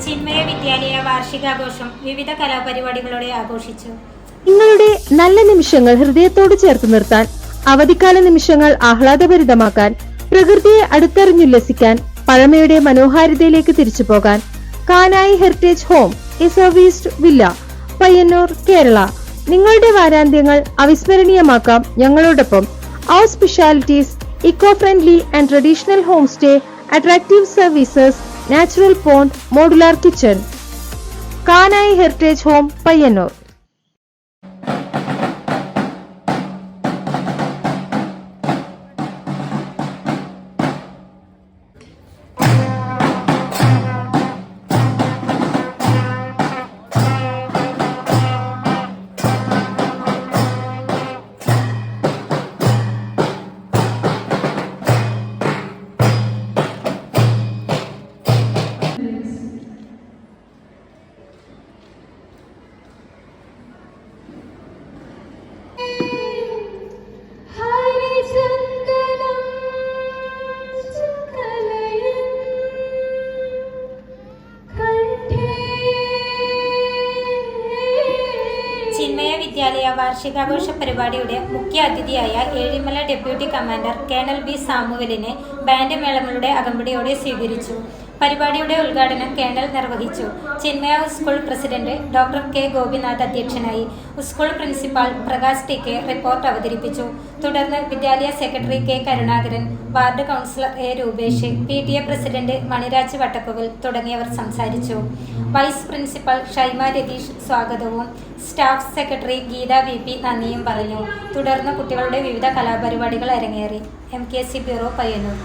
ചിന്മയ വിദ്യാലയ വാർഷികാഘോഷം വിവിധ കലാപരിപാടികളോടെ ആഘോഷിച്ചു. നിങ്ങളുടെ നല്ല നിമിഷങ്ങൾ ഹൃദയത്തോട് ചേർത്ത് നിർത്താൻ, അവധിക്കാല നിമിഷങ്ങൾ ആഹ്ലാദഭരിതമാക്കാൻ, പ്രകൃതിയെ അടുത്തറിഞ്ഞുല്ലസിക്കാൻ, പഴമയുടെ മനോഹാരിതയിലേക്ക് തിരിച്ചു പോകാൻ Kanayi heritage home A serviced villa, Payyanur, Kerala. നിങ്ങളുടെ വാരാന്ത്യങ്ങൾ അവിസ്മരണീയമാക്കാം ഞങ്ങളോടൊപ്പം. അവർ specialities: eco-friendly and traditional homestay, attractive services, natural pond, modular kitchen. Kanai Heritage Home, Payyanur. Chinmaya Vidyalaya വാർഷികാഘോഷ പരിപാടിയുടെ മുഖ്യ അതിഥിയായ Ezhimala deputy commander colonel B സാമുവലിനെ ബാൻഡ് മേളങ്ങളുടെ അകമ്പടിയോടെ സ്വീകരിച്ചു. പരിപാടിയുടെ ഉദ്ഘാടനം കേണൽ നിർവഹിച്ചു. Chinmaya school president doctor K Gopinath അധ്യക്ഷനായി. School principal Prakash T K report അവതരിപ്പിച്ചു. തുടർന്ന് വിദ്യാലയ secretary K Karunakaran, ward councillor A Rupesh, PTA president Maniraj Vattakkuval തുടങ്ങിയവർ സംസാരിച്ചു. വൈസ് പ്രിൻസിപ്പൽ ഷൈമ രതീഷ് സ്വാഗതവും സ്റ്റാഫ് സെക്രട്ടറി ഗീത VP നന്ദിയും പറഞ്ഞു. തുടർന്ന് കുട്ടികളുടെ വിവിധ കലാപരിപാടികൾ അരങ്ങേറി. MKC bureau, Payyanur.